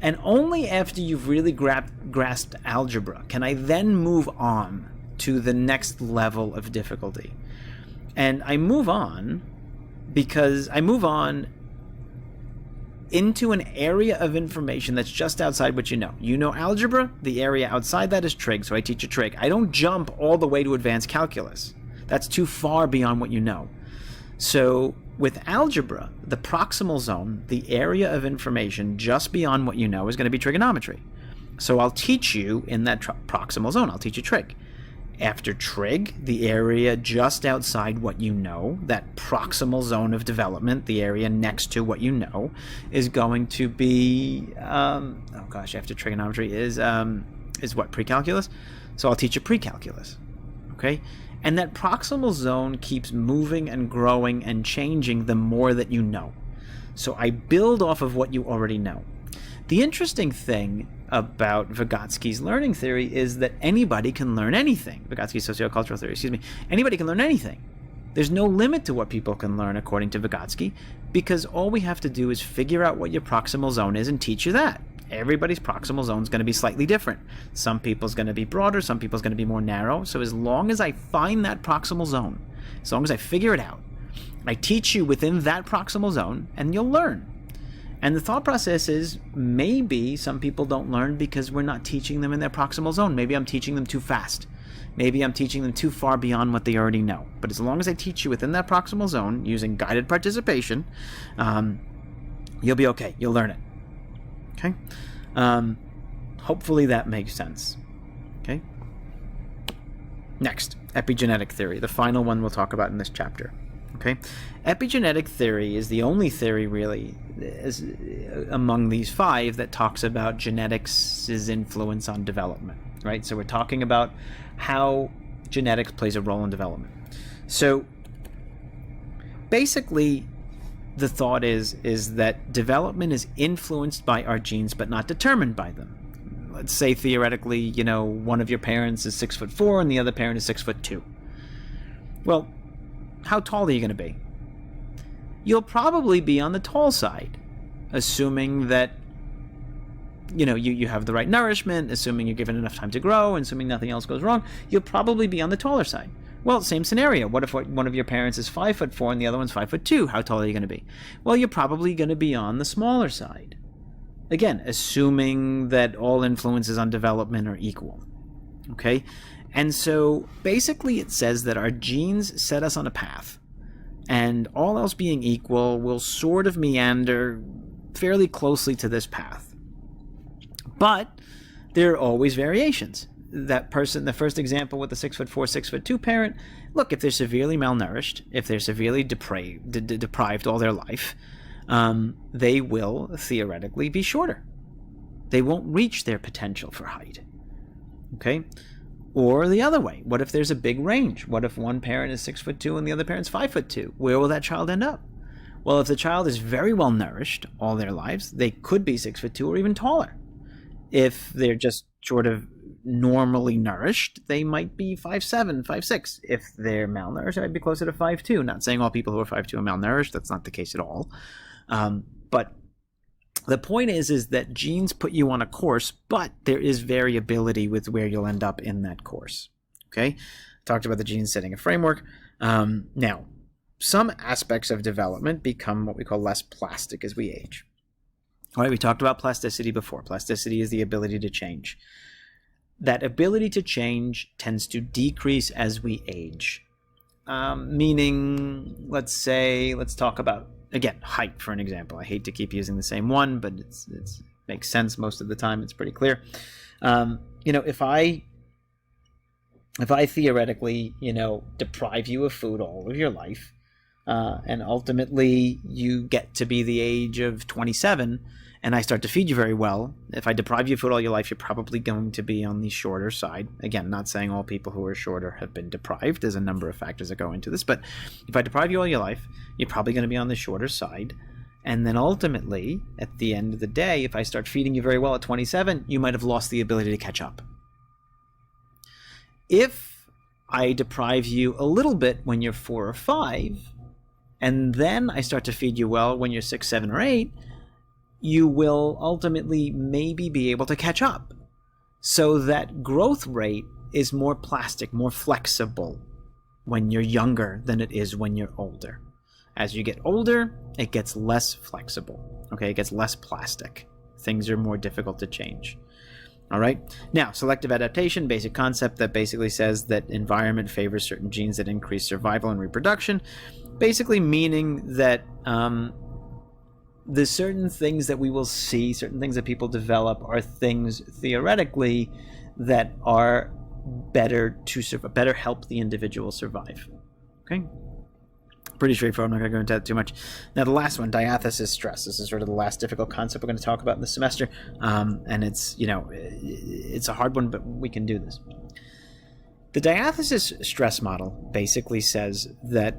And only after you've really grasped algebra can I then move on to the next level of difficulty. And I move on because I move on into an area of information that's just outside what you know. You know algebra, the area outside that is trig, so I teach you trig. I don't jump all the way to advanced calculus. That's too far beyond what you know. So with algebra, the proximal zone, the area of information just beyond what you know, is going to be trigonometry. So I'll teach you in that proximal zone. I'll teach you trig. After trig, the area just outside what you know, that proximal zone of development, the area next to what you know, is going to be, after trigonometry is what, precalculus? So I'll teach you precalculus, okay? And that proximal zone keeps moving and growing and changing the more that you know. So I build off of what you already know. The interesting thing about Vygotsky's learning theory is that anybody can learn anything. Vygotsky's sociocultural theory, anybody can learn anything. There's no limit to what people can learn according to Vygotsky, because all we have to do is figure out what your proximal zone is and teach you that. Everybody's proximal zone is going to be slightly different. Some people's going to be broader, some people's going to be more narrow. So as long as I find that proximal zone, as long as I figure it out, I teach you within that proximal zone, and you'll learn. And the thought process is, maybe some people don't learn because we're not teaching them in their proximal zone. Maybe I'm teaching them too fast. Maybe I'm teaching them too far beyond what they already know. But as long as I teach you within that proximal zone using guided participation, you'll be okay. You'll learn it. Okay? Hopefully that makes sense. Okay? Next, epigenetic theory, the final one we'll talk about in this chapter. Okay? Epigenetic theory is the only theory really among these five that talks about genetics' influence on development, right? So we're talking about how genetics plays a role in development. So basically, the thought is that development is influenced by our genes but not determined by them. Let's say theoretically, one of your parents is 6'4" and the other parent is 6'2". Well, how tall are you going to be? You'll probably be on the tall side, assuming that you have the right nourishment, assuming you're given enough time to grow, and assuming nothing else goes wrong. You'll probably be on the taller side. Well, same scenario. What if one of your parents is 5'4" and the other one's 5'2"? How tall are you going to be? Well, you're probably going to be on the smaller side. Again, assuming that all influences on development are equal. Okay? And so basically it says that our genes set us on a path, and all else being equal, we'll sort of meander fairly closely to this path. But there are always variations. That person, the first example with the 6'4", 6'2" parent, look, if they're severely malnourished, if they're severely deprived all their life, they will theoretically be shorter. They won't reach their potential for height. Okay? Or the other way. What if there's a big range? What if one parent is 6'2" and the other parent's 5'2"? Where will that child end up? Well, if the child is very well nourished all their lives, they could be 6'2" or even taller. If they're just sort of normally nourished, they might be 5'7", 5'6". If they're malnourished, they might be closer to 5'2". Not saying all people who are 5'2" are malnourished. That's not the case at all. But the point is that genes put you on a course, but there is variability with where you'll end up in that course. Okay? Talked about the genes setting a framework. Now, some aspects of development become what we call less plastic as we age. All right, we talked about plasticity before. Plasticity is the ability to change. That ability to change tends to decrease as we age. Meaning, let's talk about, again, height for an example. I hate to keep using the same one, but it makes sense most of the time. It's pretty clear. If I theoretically, deprive you of food all of your life, and ultimately you get to be the age of 27, and I start to feed you very well, if I deprive you of food all your life, you're probably going to be on the shorter side. Again, not saying all people who are shorter have been deprived. There's a number of factors that go into this. But if I deprive you all your life, you're probably going to be on the shorter side. And then ultimately, at the end of the day, if I start feeding you very well at 27, you might have lost the ability to catch up. If I deprive you a little bit when you're 4 or 5, and then I start to feed you well when you're 6, 7, or 8, you will ultimately maybe be able to catch up. So that growth rate is more plastic, more flexible when you're younger than it is when you're older. As you get older, it gets less flexible. Okay, it gets less plastic. Things are more difficult to change. All right. Now, selective adaptation, basic concept that basically says that environment favors certain genes that increase survival and reproduction. Basically meaning that the certain things that we will see, certain things that people develop are things theoretically that are better help the individual survive. Okay? Pretty straightforward. I'm not going to go into that too much. Now, the last one, diathesis-stress. This is sort of the last difficult concept we're going to talk about in the semester. And it's, it's a hard one, but we can do this. The diathesis-stress model basically says that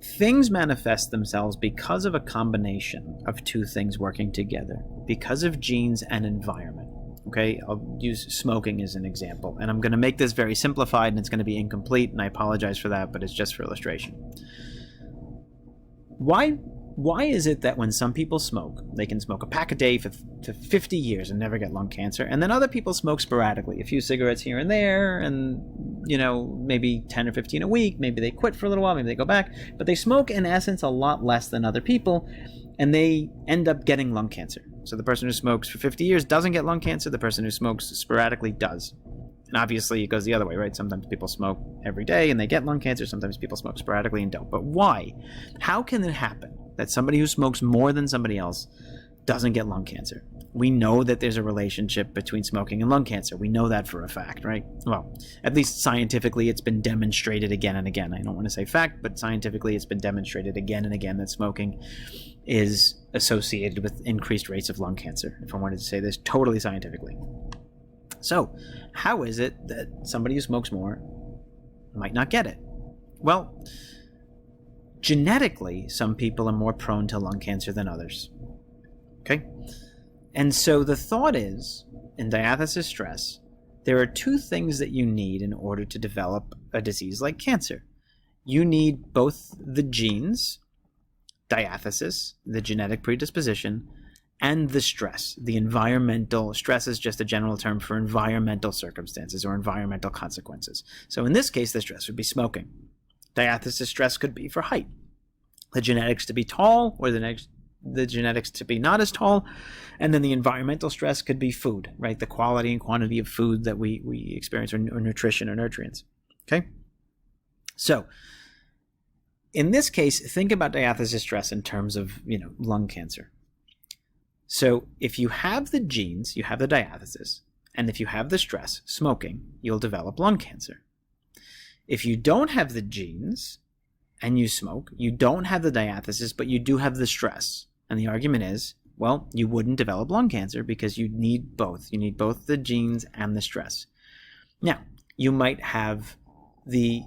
things manifest themselves because of a combination of two things working together, because of genes and environment. Okay, I'll use smoking as an example, and I'm going to make this very simplified, and it's going to be incomplete, and I apologize for that, but it's just for illustration. Why is it that when some people smoke, they can smoke a pack a day for 50 years and never get lung cancer, and then other people smoke sporadically, a few cigarettes here and there, and maybe 10 or 15 a week. Maybe they quit for a little while, maybe they go back, but they smoke in essence a lot less than other people, and they end up getting lung cancer. So the person who smokes for 50 years doesn't get lung cancer. The person who smokes sporadically does. And obviously it goes the other way, right? Sometimes people smoke every day and they get lung cancer. Sometimes people smoke sporadically and don't. But why? How can it happen that somebody who smokes more than somebody else doesn't get lung cancer? We know that there's a relationship between smoking and lung cancer. We know that for a fact, right? Well, at least scientifically it's been demonstrated again and again. I don't want to say fact, but scientifically it's been demonstrated again and again that smoking is associated with increased rates of lung cancer, if I wanted to say this totally scientifically. So, how is it that somebody who smokes more might not get it? Well, genetically, some people are more prone to lung cancer than others. Okay? And so the thought is, in diathesis stress, there are two things that you need in order to develop a disease like cancer. You need both the genes, diathesis, the genetic predisposition, and the stress. The environmental stress is just a general term for environmental circumstances or environmental consequences. So in this case, the stress would be smoking. Diathesis stress could be for height. The genetics to be tall, or the genetics to be not as tall, and then the environmental stress could be food, right? The quality and quantity of food that we experience, or nutrition or nutrients. Okay? So in this case, think about diathesis stress in terms of, lung cancer. So if you have the genes, you have the diathesis, and if you have the stress, smoking, you'll develop lung cancer. If you don't have the genes and you smoke, you don't have the diathesis, but you do have the stress. And the argument is, well, you wouldn't develop lung cancer because you need both. You need both the genes and the stress. Now, you might have the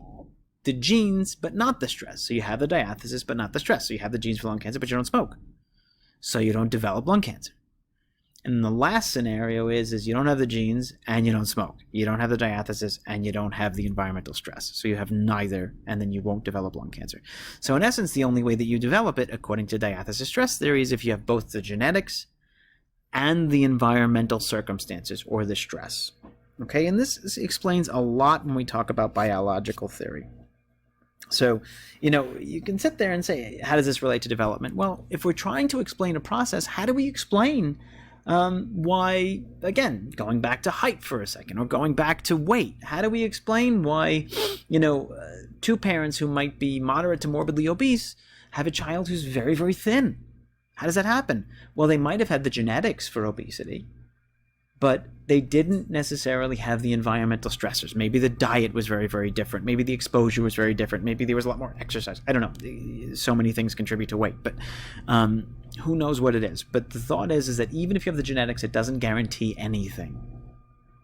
genes, but not the stress. So you have the diathesis, but not the stress. So you have the genes for lung cancer, but you don't smoke. So you don't develop lung cancer. And the last scenario is you don't have the genes and you don't smoke. You don't have the diathesis and you don't have the environmental stress. So you have neither, and then you won't develop lung cancer. So in essence, the only way that you develop it, according to diathesis-stress theory, is if you have both the genetics and the environmental circumstances, or the stress. Okay, and this explains a lot when we talk about biological theory. So, you can sit there and say, how does this relate to development? Well, if we're trying to explain a process, how do we explain why, again, going back to height for a second, or going back to weight, how do we explain why, two parents who might be moderate to morbidly obese have a child who's very, very thin? How does that happen? Well, they might have had the genetics for obesity, but they didn't necessarily have the environmental stressors. Maybe the diet was very, very different. Maybe the exposure was very different. Maybe there was a lot more exercise. I don't know. So many things contribute to weight, but who knows what it is. But the thought is that even if you have the genetics, it doesn't guarantee anything.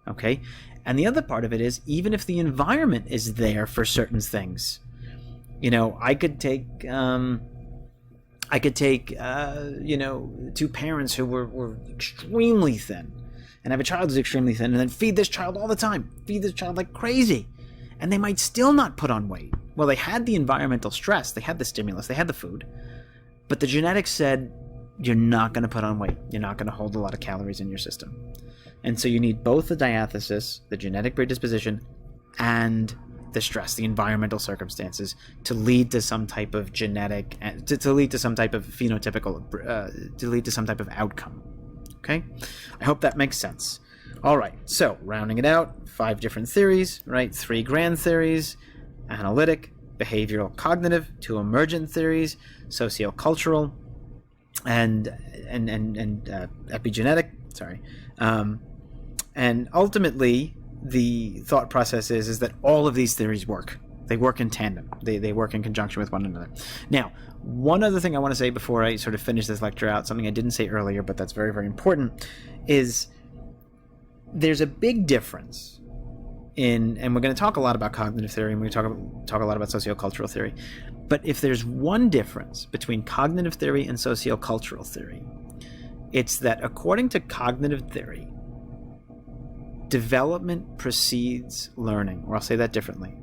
Okay? And the other part of it is, even if the environment is there for certain things, I could take two parents who were extremely thin, and have a child who's extremely thin, and then feed this child all the time, feed this child like crazy, and they might still not put on weight. Well, they had the environmental stress, they had the stimulus, they had the food, but the genetics said, you're not going to put on weight, you're not going to hold a lot of calories in your system. And so you need both the diathesis, the genetic predisposition, and the stress, the environmental circumstances, to lead to some type of genetic, to lead to some type of phenotypical, to lead to some type of outcome. Okay? I hope that makes sense. All right, so rounding it out, 5 different theories, right? 3 grand theories: analytic, behavioral, cognitive; 2 emergent theories: sociocultural and epigenetic. And ultimately, the thought process is that all of these theories work. They work in tandem. They work in conjunction with one another. Now, one other thing I want to say before I sort of finish this lecture out, something I didn't say earlier, but that's very, very important, is there's a big difference in, and we're going to talk a lot about cognitive theory, and we're going to talk a lot about sociocultural theory, but if there's one difference between cognitive theory and sociocultural theory, it's that according to cognitive theory, development precedes learning, or I'll say that differently.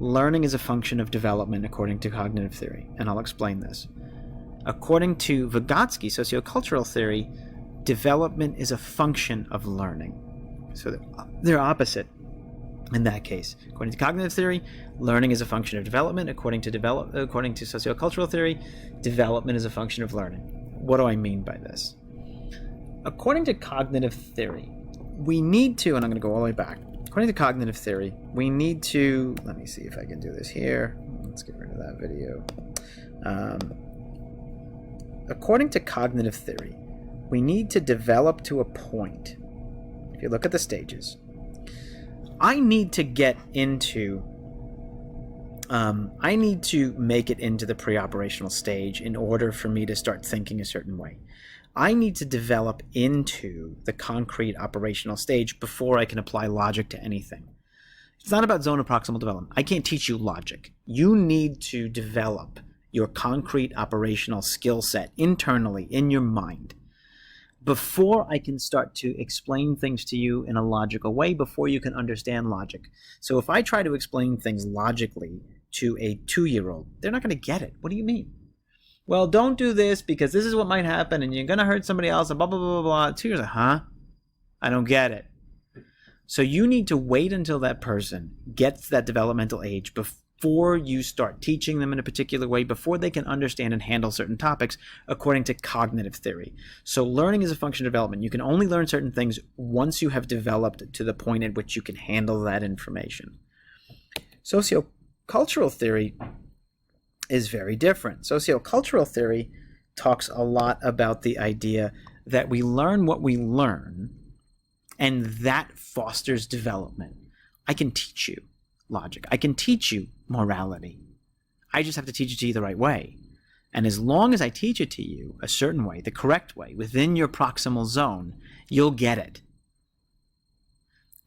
Learning is a function of development according to cognitive theory, and I'll explain this. According to Vygotsky, sociocultural theory, development is a function of learning. So they're opposite. in that case. According to cognitive theory, learning is a function of development. According to sociocultural theory, development is a function of learning. What do I mean by this? According to cognitive theory, we need to, and I'm going to go all the way back. According to cognitive theory, we need to, let me see if I can do this here. Let's get rid of that video. According to cognitive theory, we need to develop to a point. If you look at the stages, I need to get into, I need to make it into the pre-operational stage in order for me to start thinking a certain way. I need to develop into the concrete operational stage before I can apply logic to anything. It's not about zone of proximal development. I can't teach you logic. You need to develop your concrete operational skill set internally in your mind before I can start to explain things to you in a logical way, before you can understand logic. So if I try to explain things logically to a 2-year-old, they're not going to get it. What do you mean? Well, don't do this because this is what might happen and you're going to hurt somebody else and blah, blah, blah, blah, blah. 2 years, huh? I don't get it. So you need to wait until that person gets that developmental age before you start teaching them in a particular way, before they can understand and handle certain topics according to cognitive theory. So learning is a function of development. You can only learn certain things once you have developed to the point at which you can handle that information. Sociocultural theory is very different. Sociocultural theory talks a lot about the idea that we learn what we learn, and that fosters development. I can teach you logic. I can teach you morality. I just have to teach it to you the right way. And as long as I teach it to you a certain way, the correct way, within your proximal zone, you'll get it.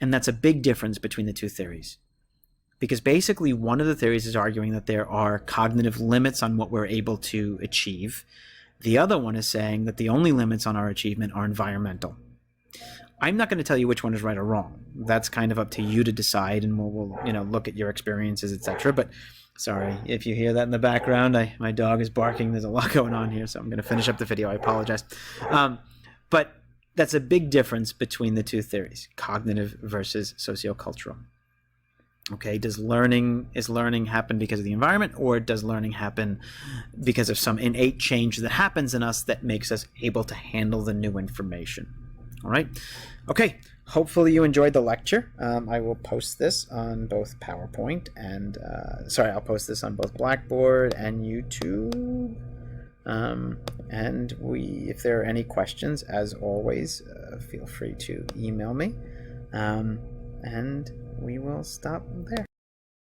And that's a big difference between the two theories. Because basically one of the theories is arguing that there are cognitive limits on what we're able to achieve. The other one is saying that the only limits on our achievement are environmental. I'm not going to tell you which one is right or wrong. That's kind of up to you to decide, and we'll look at your experiences, etc. But sorry if you hear that in the background. My dog is barking. There's a lot going on here, so I'm going to finish up the video. I apologize. But that's a big difference between the two theories, cognitive versus sociocultural. Okay, is learning happen because of the environment, or does learning happen because of some innate change that happens in us that makes us able to handle the new information? All right. Okay. Hopefully you enjoyed the lecture. I will post this on both PowerPoint and I'll post this on both Blackboard and YouTube. And if there are any questions, as always, feel free to email me. And we will stop there.